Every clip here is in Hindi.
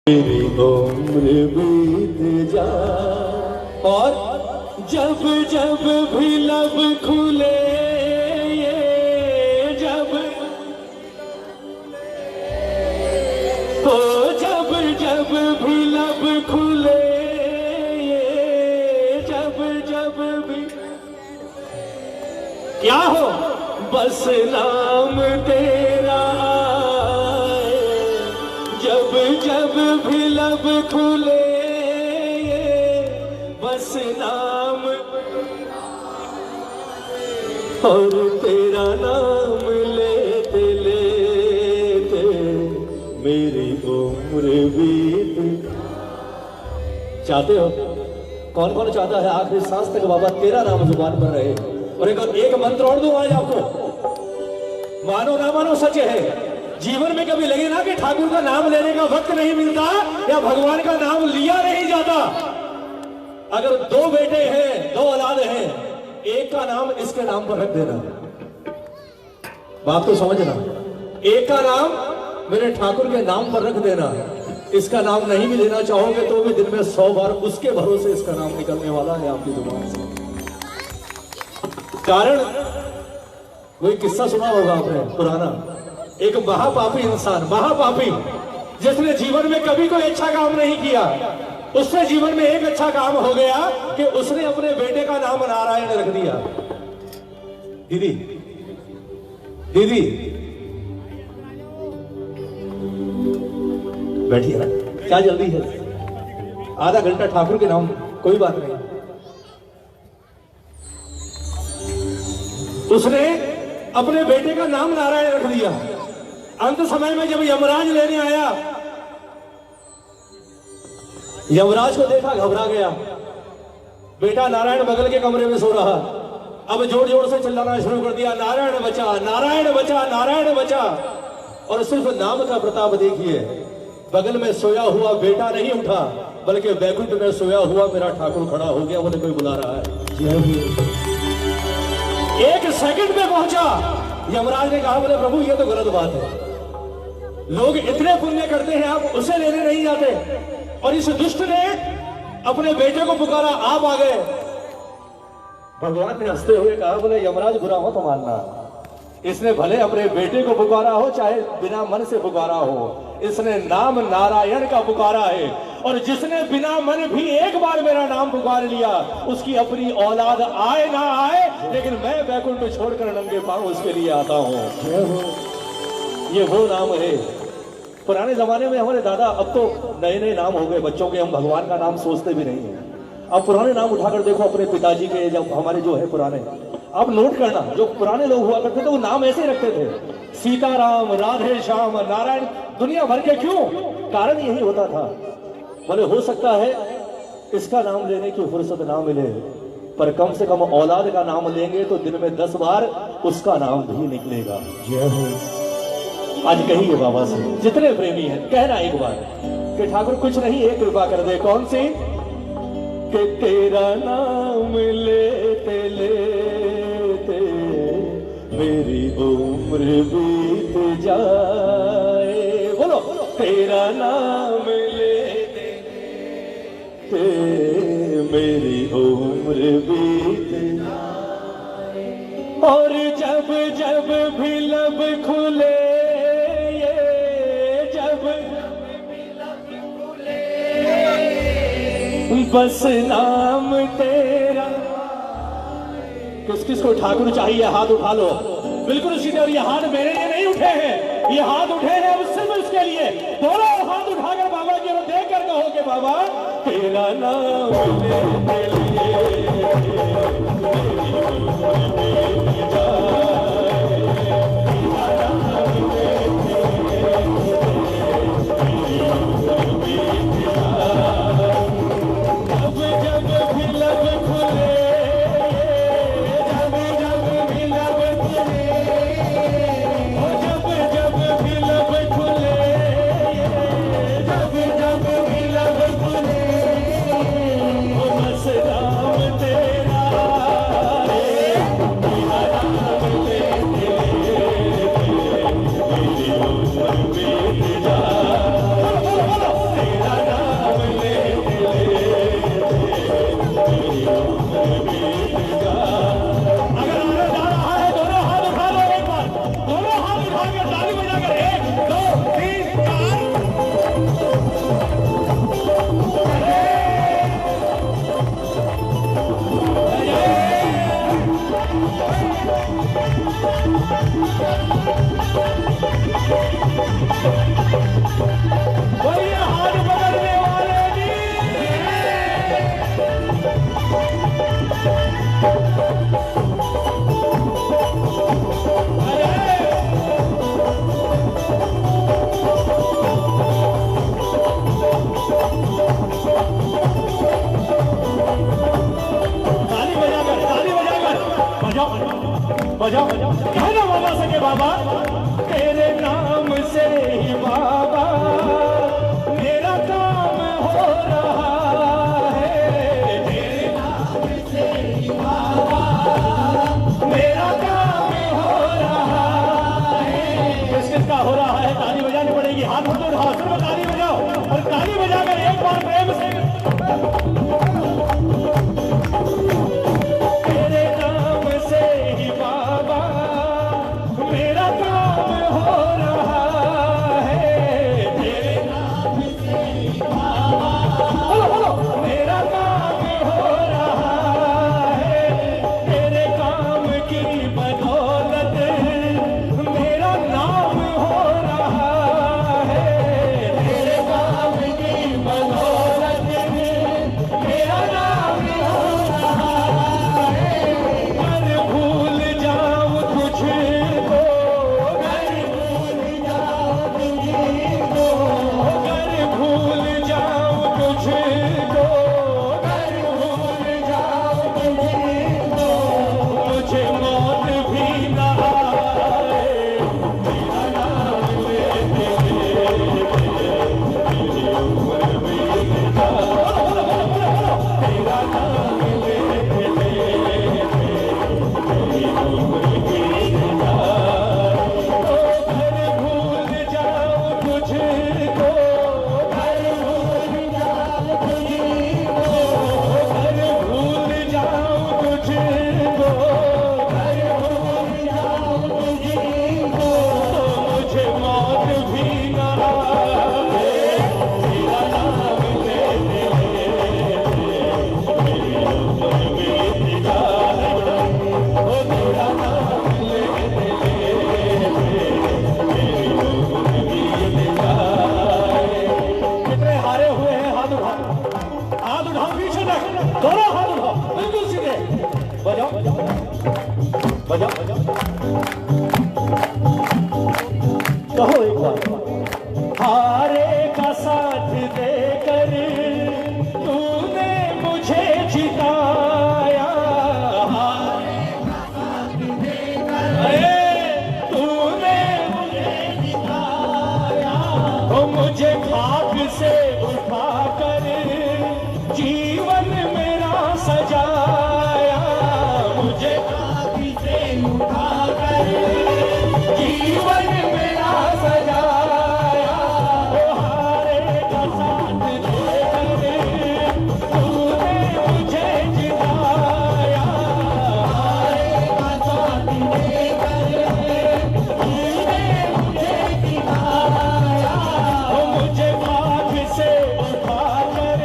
मेरी उम्र बीत जा और जब जब भी लब खुले जब तो जब जब भी लब खुले जब जब भी क्या हो बस नाम तेरा जब जब भी लब खुले बस नाम और तेरा नाम लेते लेते मेरी उम्र बीत। चाहते हो कौन कौन चाहता है आखिरी सांस तक बाबा तेरा नाम जुबान पर रहे? और एक मंत्र और दूं आज आपको, मानो ना मानो सच है, जीवन में कभी लगे ना कि ठाकुर का नाम लेने का वक्त नहीं मिलता या भगवान का नाम लिया नहीं जाता। अगर दो बेटे हैं, दो औलाद हैं, एक का नाम इसके नाम पर रख देना। बात तो समझना, एक का नाम मेरे ठाकुर के नाम पर रख देना। इसका नाम नहीं भी लेना चाहोगे तो भी दिन में 100 बार उसके भरोसे इसका नाम निकलने वाला है आपकी जुबान से। कारण कोई किस्सा सुना होगा आपने पुराना, एक महापापी इंसान, महापापी जिसने जीवन में कभी कोई अच्छा काम नहीं किया, उससे जीवन में एक अच्छा काम हो गया कि उसने अपने बेटे का नाम नारायण रख दिया। दीदी दीदी बैठिए ना, क्या जल्दी है? आधा घंटा ठाकुर के नाम, कोई बात नहीं। उसने अपने बेटे का नाम नारायण रख दिया। अंत समय में जब यमराज लेने आया, यमराज को देखा, घबरा गया। बेटा नारायण बगल के कमरे में सो रहा, अब जोर जोर से चिल्लाना शुरू कर दिया, नारायण बचा, नारायण बचा, नारायण बचा। और सिर्फ नाम का प्रताप देखिए, बगल में सोया हुआ बेटा नहीं उठा, बल्कि वैकुंठ में सोया हुआ मेरा ठाकुर खड़ा हो गया। मुझे कोई बुला रहा है, एक सेकंड में पहुंचा। यमराज ने कहा, बोले प्रभु ये तो गलत बात है, लोग इतने पुण्य करते हैं, आप उसे लेने नहीं जाते। और इस दुष्ट ने अपने बेटे को पुकारा, आप आ गए। भगवान ने हंसते हुए कहा, बोले यमराज बुरा मत मानना, इसने भले अपने बेटे को पुकारा हो चाहे बिना मन से पुकारा हो, इसने नाम नारायण का पुकारा है। और जिसने बिना मन भी एक बार मेरा नाम पुकार लिया, उसकी अपनी औलाद आए ना आए, लेकिन मैं वैकुंठ छोड़कर नंगे पांव उसके लिए आता हूं। ये वो नाम है। पुराने जमाने में हमारे दादा, अब तो नए नए नाम हो गए बच्चों के, हम भगवान का नाम सोचते भी नहीं है। अब पुराने नाम उठाकर देखो अपने पिताजी के, जब हमारे जो है पुराने, आप नोट करना, जो पुराने लोग हुआ करते थे वो नाम ऐसे रखते थे, सीताराम, राधे श्याम, नारायण, दुनिया भर के। क्यों? कारण यही होता था, बोले हो सकता है इसका नाम लेने की फुर्सत ना मिले, पर कम से कम औलाद का नाम लेंगे तो दिन में 10 बार उसका नाम भी निकलेगा। जय हो। आज कहिए बाबा से, जितने प्रेमी हैं, कहना एक बार कि ठाकुर कुछ नहीं, एक कृपा कर दे। कौन सी? कि तेरा नाम लेते लेते मेरी उम्र बीत जाए। बोलो, तेरा नाम लेते लेते मेरी उम्र बीत जाए। और जब जब भी लब खुले, बस नाम तेरा। किस किस को ठाकुर चाहिए हाथ उठा लो, बिल्कुल सीधे। और ये हाथ मेरे लिए नहीं उठे हैं, ये हाथ उठे हैं अब सिर्फ उसके लिए। दोनों हाथ उठाकर बाबा की ओर देख कर कहो कि बाबा तेरा नाम लेते बजाओ कहना बाबा से के बाबा तेरे नाम से ही बाबा मेरा काम हो रहा है, तेरे नाम से ही बाबा मेरा काम हो रहा है। किस किस का हो रहा है? ताली बजानी पड़ेगी, हाथ उठो, हाथ में ताली बजाओ और ताली बजाकर एक बार प्रेम से कहो एक बार हारे का साथ देकर तूने मुझे जिताया, हारे का साथ देकर तूने मुझे जिताया, तो मुझे खाक से उठाकर जीवन मेरा सजाया, मुझे खाक से उठाकर जीवन मेरा सजाया, हारे का साथ देकर तूने मुझे जिताया, हारे का साथ देकर तूने मुझे जिताया, मुझे खाक से उठाकर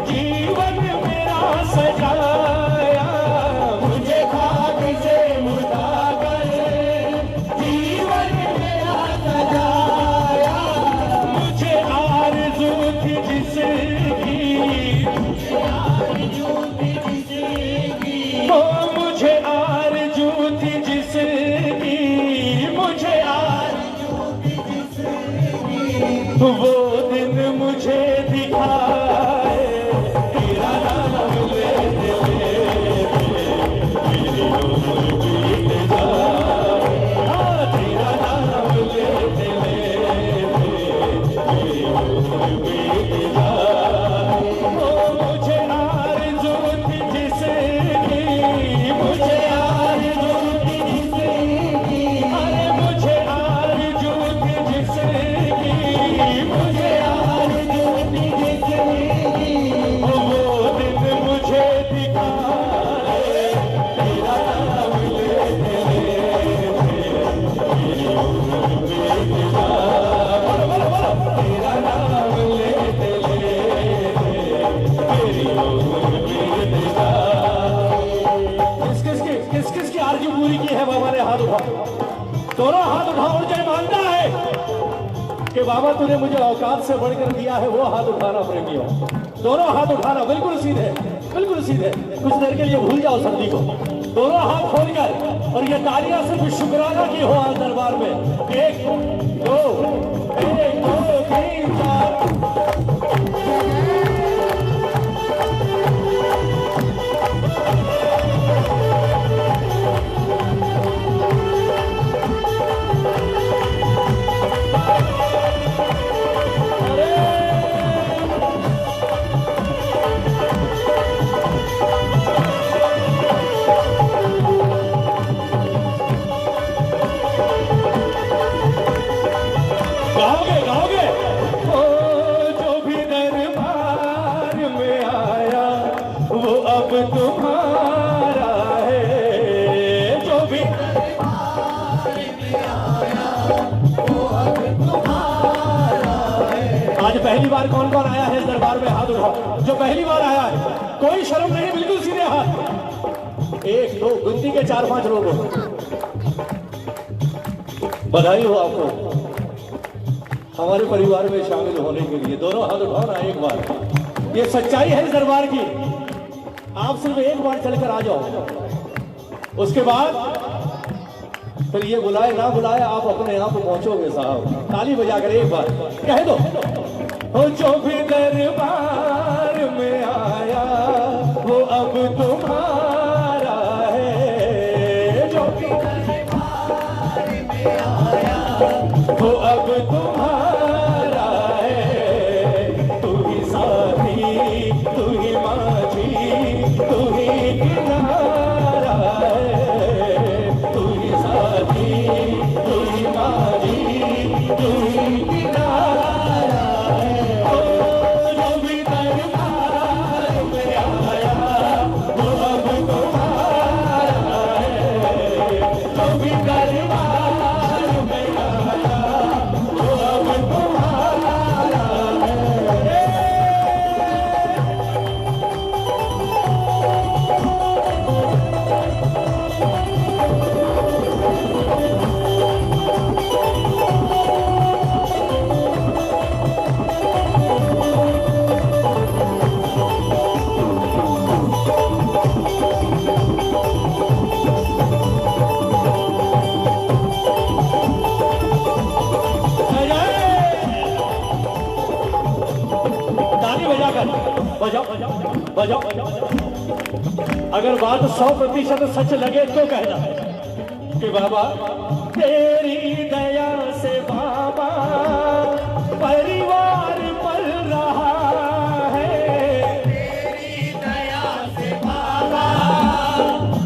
जीवन मेरा सजाया, मुझे खाक से उठाकर जीवन मेरा सजाया, मुझे आरज़ू थी जिसकी, मुझे आरज़ू थी जिसकी, ओ मुझे आरज़ू थी जिसकी, मुझे आरज़ू थी जिसकी, वो दिन मुझे दिखाए तेरा नाम लेते मेरी उम्र बीत जाए, तेरा नाम लेते मेरी उम्र बीत जाए, ओ मुझे आरज़ू थी जिसकी, मुझे आरज़ू थी जिसकी, अरे मुझे आरज़ू थी जिसकी, मुझे आरज़ू थी जिसकी, वो दिन मुझे दिखाए तेरा नाम लेते मेरी उम्र बीत जाए, तेरा नाम लेते मेरी उम्र बीत जाए। किस किस की आरज़ू पूरी की है? बाबा ने हाथ उठाओ, दोनों हाथ उठाओ और जय मानता है कि बाबा तूने मुझे औकात से बढ़कर दिया है, वो हाथ उठाना प्रेमियों, दोनों हाथ उठाना बिल्कुल सीधे, बिल्कुल सीधे, कुछ देर के लिए भूल जाओ सर्दी को, दोनों हाथ खोलकर, और ये तालियां सिर्फ शुक्राना की हो आज दरबार में। एक दो 3 4 Thank you. पहली बार कौन कौन आया है इस दरबार में? हाथ उठाओ जो पहली बार आया है, कोई शर्म नहीं, बिल्कुल सीधे हाथ। 1 2 गिनती के 4 5 लोग हो। बधाई हो आपको हमारे परिवार में शामिल होने के लिए। दोनों हाथ उठाओ ना एक बार। ये सच्चाई है इस दरबार की। आप सिर्फ एक बार चलकर आ जाओ, उसके बाद फिर ये बुलाए ना बुलाए आप अपने आप पहुंचोगे साहब। ताली बजाकर एक बार कह दो, हो जो भी दरबार में आया वो अब तुम्हारा है। जो भी दरबार में आया वो अब तुम्हारा है। तू ही साथी, तू ही माझी, तू ही किनारा है। तू ही साथी, तू ही माझी, तू ही किनारा है। ओ जो भी दरबार में आया वो अब तुम्हारा है। जो भी दरबार में आया वो अब तुम्हारा है। ताली बजाकर बजाओ बजाओ। अगर बात 100% सच लगे तो कहना कि बाबा तेरी दया से बाबा परिवार पल रहा है। तेरी दया से बाबा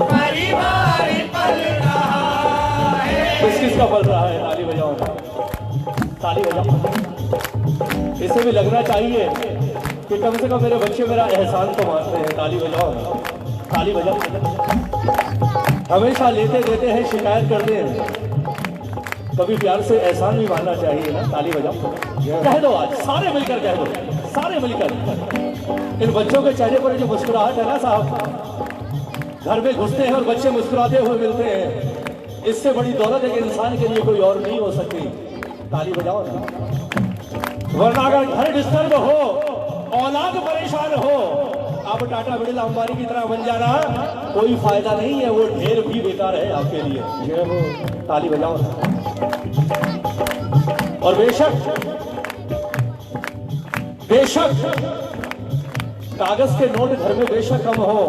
परिवार पल रहा है। किसका पल रहा है? ताली बजाओ, ताली बजाओ। इसे भी लगना चाहिए कि कम से कम मेरे बच्चे मेरा एहसान तो मानते हैं। ताली बजाओ, ताली बजाओ। हमेशा लेते देते हैं, शिकायत करते हैं, कभी प्यार से एहसान भी मानना चाहिए ना। ताली बजाओ, कह दो आज सारे मिलकर कह दो, सारे मिलकर। इन बच्चों के चेहरे पर जो मुस्कुराहट है ना साहब, घर में घुसते हैं और बच्चे मुस्कुराते हुए मिलते हैं, इससे बड़ी दौलत एक इंसान के लिए कोई और नहीं हो सकती। ताली बजाओ ना। वरना अगर घर डिस्टर्ब हो, औलाद परेशान हो, आप टाटा बिरला अंबानी की तरह बन जाना, कोई फायदा नहीं है, वो ढेर भी बेकार है आपके लिए। ताली बजाओ। और बेशक बेशक कागज के नोट घर में बेशक कम हो,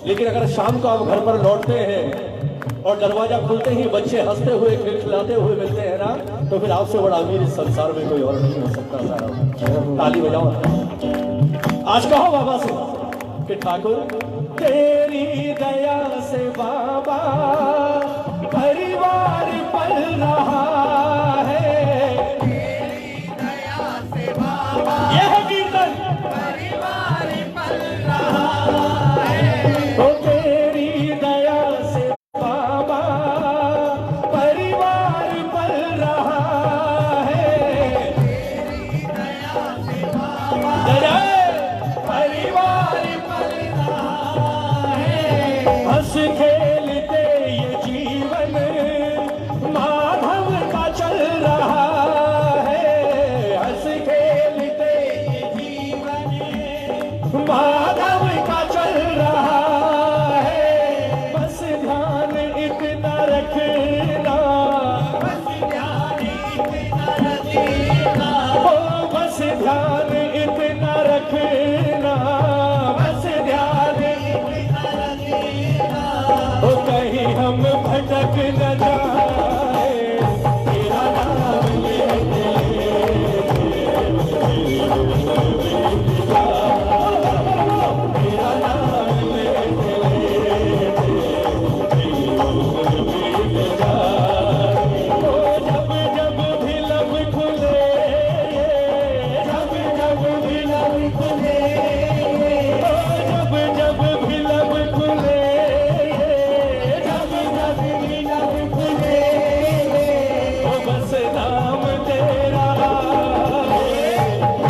लेकिन अगर शाम को आप घर पर लौटते हैं और दरवाजा खुलते ही बच्चे हंसते हुए खिलखिलाते हुए मिलते हैं ना, तो फिर आपसे बड़ा अमीर इस संसार में कोई और नहीं हो सकता साहब। ताली बजाओ। आज कहो बाबा से कि ठाकुर तेरी दया से बाबा परिवार पल रहा है। तेरी दया से बाबा यह कीर्तन परिवार पल रहा है। तो तेरी दया से बाबा परिवार पल रहा है। तेरी दया से बाबा परिवार पल रहा है। हंस खेलते ये जीवन माधव का चल रहा है। हंस खेलते ये जीवन माधव का चल रहा है। बस ध्यान इतना रखना, बस ध्यान इतना रखना, ओ बस ध्यान इतना रखना, बस ध्यान इतना रखना, ओ कहीं हम भटक न जाए, तेरा नाम लेते तेरा नाम लेते ओ जब जब भी लब खुले, जब जब भी लब खुले, ओ जब जब भी लब खुले, जब जब भी लब खुले, ओ बस नाम तेरा है,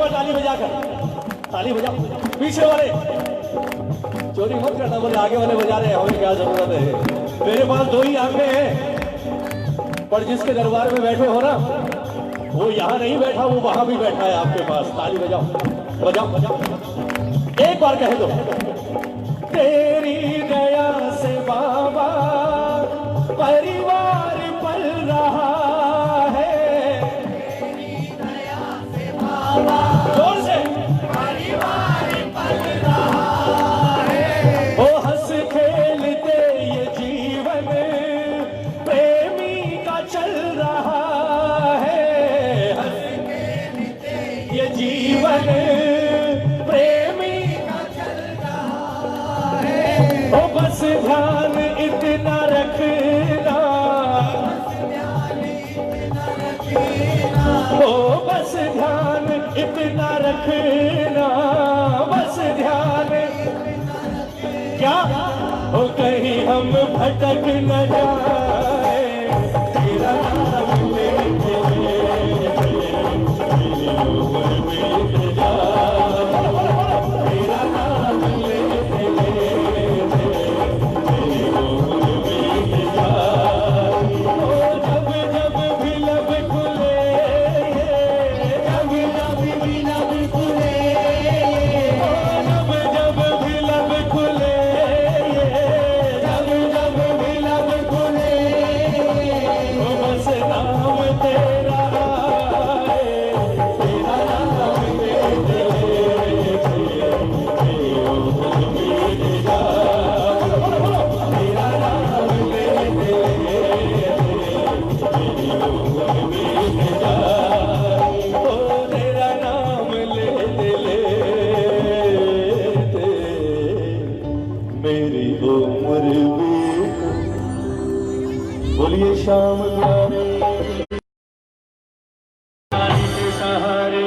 बार ताली बजाकर, ताली बजाओ। पीछे वाले चोरी मत करना, बोले आगे वाले बजा रहे हैं, हमें क्या जरूरत है। मेरे पास दो ही आंखें हैं, पर जिसके दरबार में बैठे हो ना, वो यहाँ नहीं बैठा, वो वहां भी बैठा है आपके पास। ताली बजाओ, बजाओ बजाओ। एक बार कह दो, तेरी दया से बाबा परिवार पल रहा है, तेरी दया से बाबा जोर से परिवार पल रहा है। ओ हंस खेलते ये जीवन प्रेमी का चल रहा है, हंस खेलते ये जीवन प्रेमी का चल रहा है। ओ बस ध्यान इतना रखना, ओ बस ध्यान इतना रखना, बस ध्यान क्या हो कहीं हम भटक न जाए, तेरा नाम लेते तेरा नाम लेते जब भी लब खुले, जब भी लब खुले, जब भी लब खुले, जब भी लब खुले, बस नाम तेरा आए, तेरा नाम लेते तेरा नाम लेते ओ तेरा नाम लेते लेते मेरी उम्र भी। बोलिए शाम